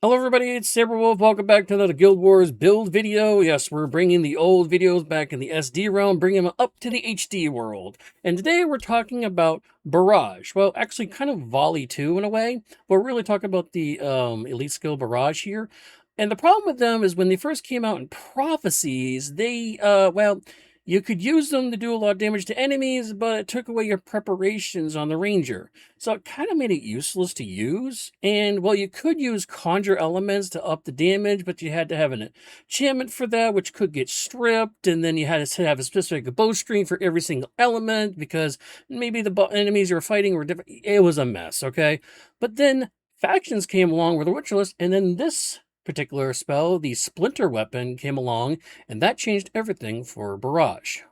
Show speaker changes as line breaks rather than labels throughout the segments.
Hello everybody, it's Sabre. Welcome back to another Guild Wars build video. Yes, we're bringing the old videos back in the SD realm, bringing them up to the HD world. And today we're talking about Barrage. Well, actually kind of Volley 2 in a way. But we're really talking about the elite skill Barrage here. And the problem with them is when they first came out in Prophecies, they, well, you could use them to do a lot of damage to enemies, but it took away your preparations on the Ranger. So it kind of made it useless to use. And, well, you could use Conjure Elements to up the damage, but you had to have an enchantment for that, which could get stripped. And then you had to have a specific bowstring for every single element, because maybe the enemies you were fighting were different. It was a mess, okay? But then factions came along with the Ritualist, and then this particular spell, the Splinter Weapon, came along, and that changed everything for Barrage.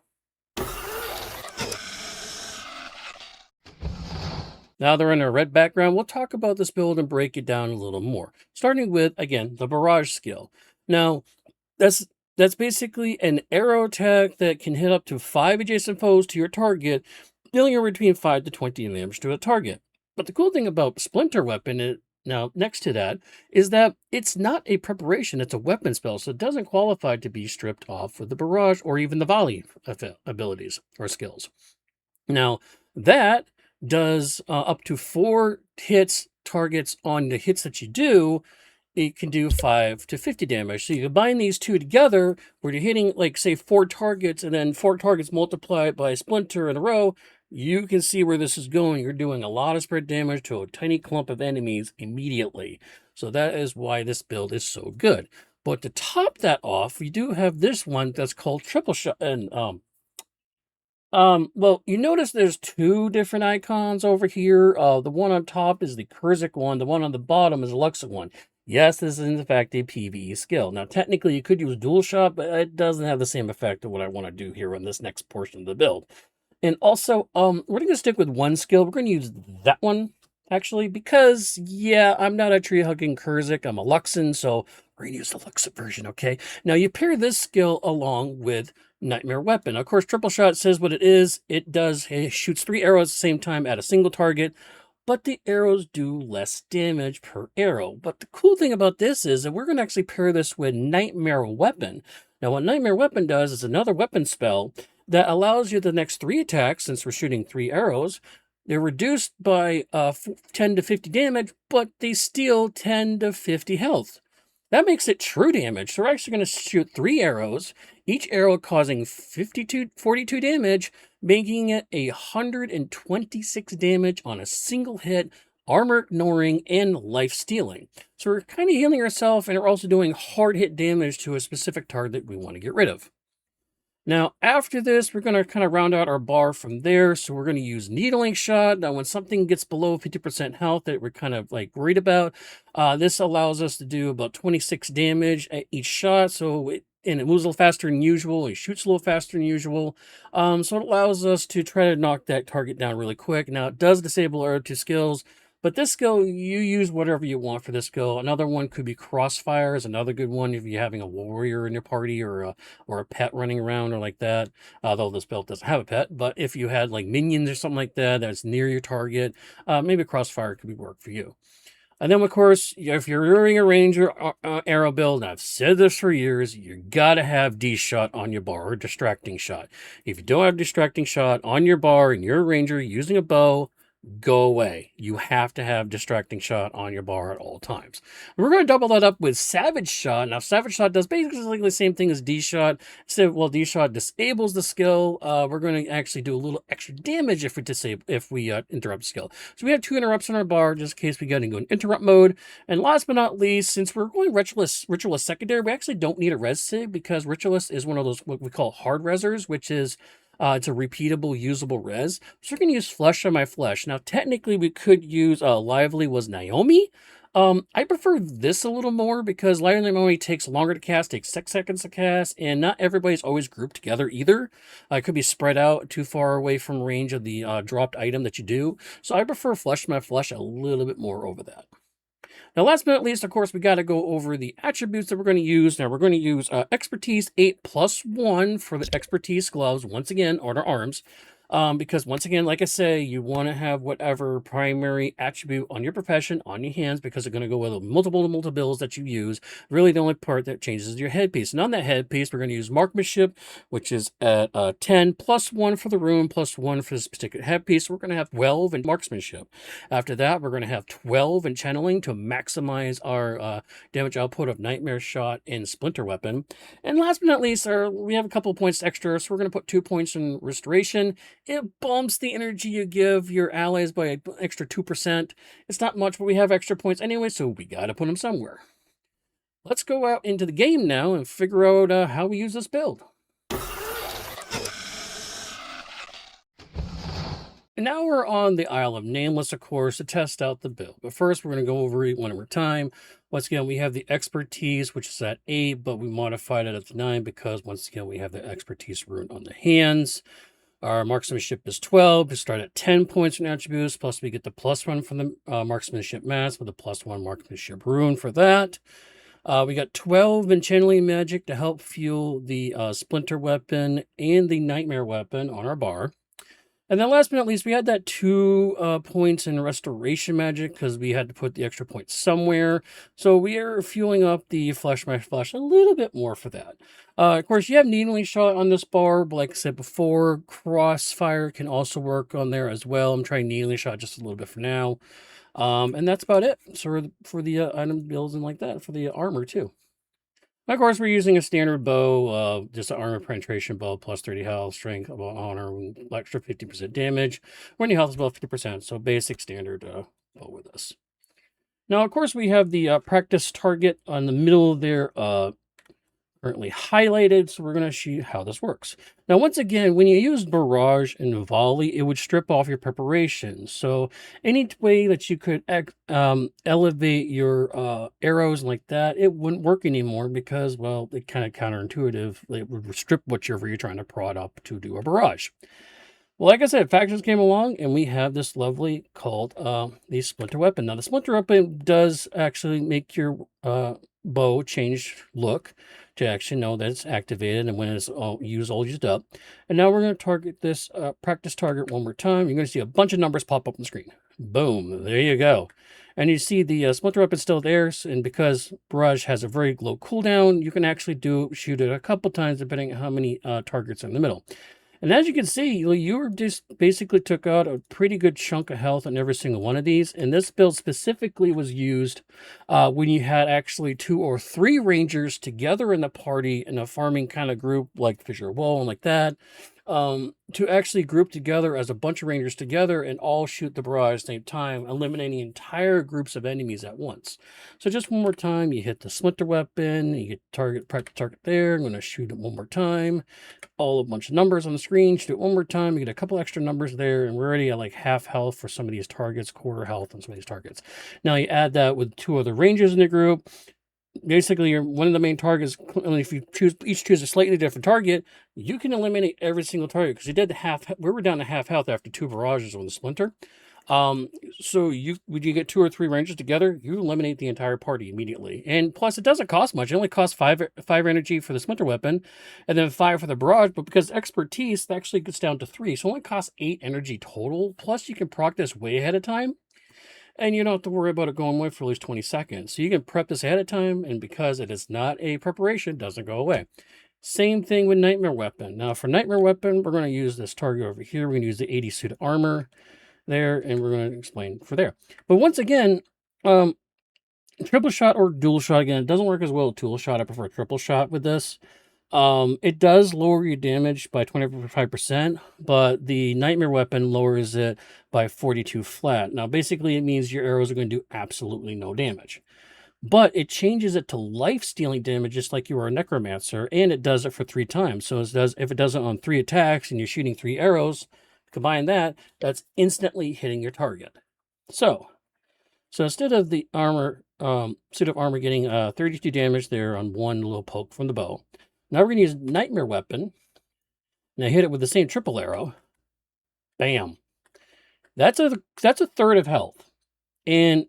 Now they're in a red background. We'll talk about this build and break it down a little more. Starting with, again, the Barrage skill. Now, that's basically an arrow attack that can hit up to 5 adjacent foes to your target, dealing between 5 to 20 damage to a target. But the cool thing about Splinter Weapon now, next to that, is that it's not a preparation, it's a weapon spell, so it doesn't qualify to be stripped off with the Barrage or even the Volley abilities or skills. Now, that does up to 4 hits targets on the hits that you do. It can do 5 to 50 damage. So you combine these two together, where you're hitting, like, say, 4 targets, and then 4 targets multiplied by Splinter in a row. You can see where this is going. You're doing a lot of spread damage to a tiny clump of enemies immediately. So that is why this build is so good. But to top that off, we do have this one that's called Triple Shot. And well, you notice there's 2 different icons over here. The one on top is the Kurzik one. The one on the bottom is the Luxic one. Yes, this is in fact a PvE skill. Now, technically, you could use Dual Shot, but it doesn't have the same effect of what I want to do here in this next portion of the build. And also, we're going to stick with one skill. We're going to use that one, actually, because, yeah, I'm not a tree-hugging Kurzik. I'm a Luxan, so we're going to use the Luxic version, okay? Now, you pair this skill along with Nightmare Weapon. Of course, Triple Shot says what it is. It shoots 3 arrows at the same time at a single target, but the arrows do less damage per arrow. But the cool thing about this is that we're going to actually pair this with Nightmare Weapon. Now, what Nightmare Weapon does is another weapon spell that allows you the next 3 attacks, since we're shooting 3 arrows. They're reduced by 10 to 50 damage, but they steal 10 to 50 health. That makes it true damage. So we're actually going to shoot 3 arrows, each arrow causing 42 damage, making it 126 damage on a single hit, armor ignoring, and life stealing. So we're kind of healing ourselves, and we're also doing hard hit damage to a specific target we want to get rid of. Now, after this, we're going to kind of round out our bar from there. So we're going to use Needling Shot. Now, when something gets below 50% health that we're kind of like worried about, this allows us to do about 26 damage at each shot. So and it moves a little faster than usual. It shoots a little faster than usual. So it allows us to try to knock that target down really quick. Now, it does disable our 2 skills. But this skill, you use whatever you want for this skill. Another one could be Crossfire is another good one if you're having a warrior in your party or a pet running around or like that. Though this build doesn't have a pet. But if you had like minions or something like that that's near your target, maybe Crossfire could be work for you. And then, of course, if you're doing a Ranger arrow build, and I've said this for years, you got to have D-Shot on your bar, or Distracting Shot. If you don't have Distracting Shot on your bar and you're a Ranger using a bow, go away. You have to have Distracting Shot on your bar at all times. And we're going to double that up with Savage Shot. Now, Savage Shot does basically the same thing as D-Shot. Instead, well, D-Shot disables the skill. We're going to actually do a little extra damage if we interrupt the skill. So we have 2 interrupts on our bar, just in case we got to go in interrupt mode. And last but not least, since we're going Ritualist secondary, we actually don't need a res sig, because Ritualist is one of those what we call hard resers, which is it's a repeatable, usable res. So we're going to use Flesh on My Flesh. Now, technically, we could use Lively was Naomi. I prefer this a little more because Lively Naomi takes longer to cast, takes 6 seconds to cast, and not everybody's always grouped together either. It could be spread out too far away from range of the dropped item that you do. So I prefer Flesh My Flesh a little bit more over that. Now, last but not least, of course, we got to go over the attributes that we're going to use. Now, we're going to use Expertise 8+1 for the Expertise gloves, once again, on our arms. Because once again, like I say, you want to have whatever primary attribute on your profession on your hands, because they're going to go with multiple bills that you use. Really, the only part that changes is your headpiece. And on that headpiece, we're going to use marksmanship, which is at 10 plus 1 for the room, plus 1 for this particular headpiece. We're going to have 12 in marksmanship. After that, we're going to have 12 in channeling to maximize our damage output of Nightmare Shot and Splinter Weapon. And last but not least, we have a couple of points extra, so we're going to put 2 points in Restoration. It bumps the energy you give your allies by an extra 2%. It's not much, but we have extra points anyway, so we got to put them somewhere. Let's go out into the game now and figure out how we use this build. And now we're on the Isle of Nameless, of course, to test out the build. But first, we're going to go over it one at a time. Once again, we have the expertise, which is at 8, but we modified it at 9 because, once again, we have the expertise rune on the hands. Our marksmanship is 12. We start at 10 points in attributes, plus we get the +1 from the marksmanship mask with a +1 marksmanship rune for that. We got 12 in channeling magic to help fuel the splinter weapon and the nightmare weapon on our bar. And then last but not least, we had that 2 points in restoration magic because we had to put the extra points somewhere. So we are fueling up the flesh my flesh a little bit more for that. Of course, you have needling shot on this bar, but like I said before, crossfire can also work on there as well. I'm trying needling shot just a little bit for now. And that's about it. So for the item builds and like that, for the armor too. Of course, we're using a standard bow, just an armor penetration bow, plus 30 health, strength, honor, extra 50% damage. When your health is about 50%, so basic standard bow with this. Now, of course, we have the practice target on the middle there, currently highlighted, so we're going to show you how this works. Now, once again, when you use barrage and volley, it would strip off your preparation. So any way that you could elevate your arrows like that, it wouldn't work anymore because, well, it kind of counterintuitive. It would strip whatever you're trying to prod up to do a barrage. Well, like I said, factions came along, and we have this lovely called the Splinter Weapon. Now, the Splinter Weapon does actually make your bow change look to actually know that it's activated and when it's all used up. And now we're going to target this practice target one more time. You're going to see a bunch of numbers pop up on the screen. Boom, there you go. And you see the Splinter Weapon still there, and because Barrage has a very low cooldown, you can actually shoot it a couple times depending on how many targets are in the middle. And as you can see, you just basically took out a pretty good chunk of health on every single one of these. And this build specifically was used when you had actually 2 or 3 rangers together in the party in a farming kind of group like Fisher Wall and like that. To actually group together as a bunch of rangers together and all shoot the barrage at the same time, eliminating entire groups of enemies at once. So just one more time, you hit the splinter weapon, you get practice target there. I'm going to shoot it one more time. All a bunch of numbers on the screen, shoot it one more time, you get a couple extra numbers there, and we're already at like half health for some of these targets, quarter health on some of these targets. Now you add that with 2 other rangers in the group. Basically, you're one of the main targets. If you each choose a slightly different target, you can eliminate every single target because you did we were down to half health after 2 barrages on the splinter. So when you get 2 or 3 rangers together, you eliminate the entire party immediately. And plus, it doesn't cost much. It only costs 5 energy for the splinter weapon, and then 5 for the barrage. But because expertise, that actually gets down to 3, so it only costs 8 energy total. Plus, you can proc this way ahead of time. And you don't have to worry about it going away for at least 20 seconds. So you can prep this ahead of time, and because it is not a preparation, it doesn't go away. Same thing with Nightmare Weapon. Now for Nightmare Weapon, we're going to use this target over here. We're going to use the 80 suit armor there, and we're going to explain for there. But once again, triple shot or dual shot, again, it doesn't work as well with dual shot. I prefer triple shot with this. It does lower your damage by 25%, but the Nightmare Weapon lowers it by 42 flat. Now, basically, it means your arrows are going to do absolutely no damage. But it changes it to life-stealing damage, just like you are a Necromancer, and it does it for 3 times. So if it does it on 3 attacks and you're shooting 3 arrows, combine that, that's instantly hitting your target. So instead of the armor, suit of armor getting 32 damage there on 1 little poke from the bow, now we're going to use Nightmare Weapon. Now hit it with the same triple arrow. Bam. That's a third of health. And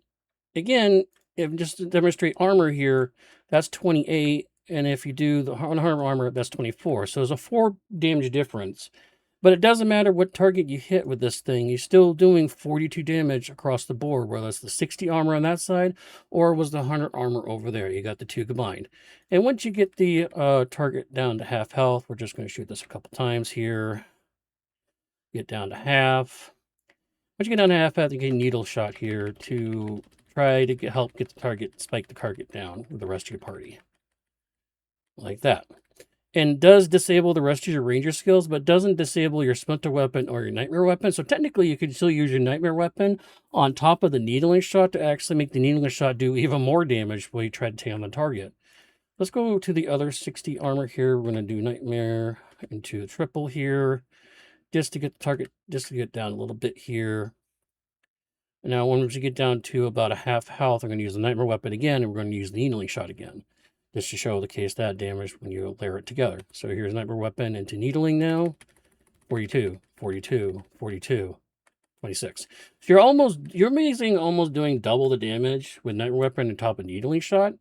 again, if just to demonstrate armor here, that's 28. And if you do the unharmed armor, that's 24. So there's a 4 damage difference. But it doesn't matter what target you hit with this thing, you're still doing 42 damage across the board, whether it's the 60 armor on that side or was the 100 armor over there. You got the two combined. And once you get the target down to half health, we're just going to shoot this a couple times here. Get down to half. Once you get down to half health, you get a needle shot here to try to help get the target, spike the target down with the rest of your party. Like that. And does disable the rest of your ranger skills, but doesn't disable your splinter weapon or your nightmare weapon. So technically, you could still use your nightmare weapon on top of the needling shot to actually make the needling shot do even more damage while you try to take on the target. Let's go to the other 60 armor here. We're going to do nightmare into the triple here, just to get the target, just to get down a little bit here. And now, once you get down to about a half health, I'm going to use the nightmare weapon again, and we're going to use the needling shot again, just to show the case that damage when you layer it together. So here's nightmare weapon into needling now. 42, 42, 42, 26. So you're amazing, almost doing double the damage with nightmare weapon on top of needling shot.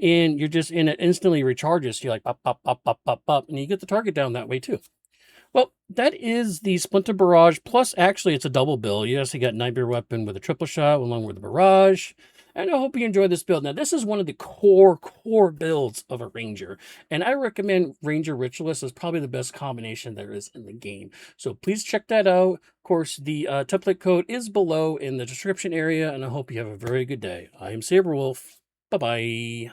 And you're just in it instantly recharges. So you're like, pop, pop, pop, pop, pop, pop. And you get the target down that way too. Well, that is the Splinter Barrage. Plus, actually, it's a double build. You actually got Nightmare Weapon with a triple shot along with the Barrage. And I hope you enjoyed this build. Now, this is one of the core builds of a Ranger. And I recommend Ranger Ritualist is probably the best combination there is in the game. So please check that out. Of course, the template code is below in the description area. And I hope you have a very good day. I am Sabre Wolf. Bye-bye.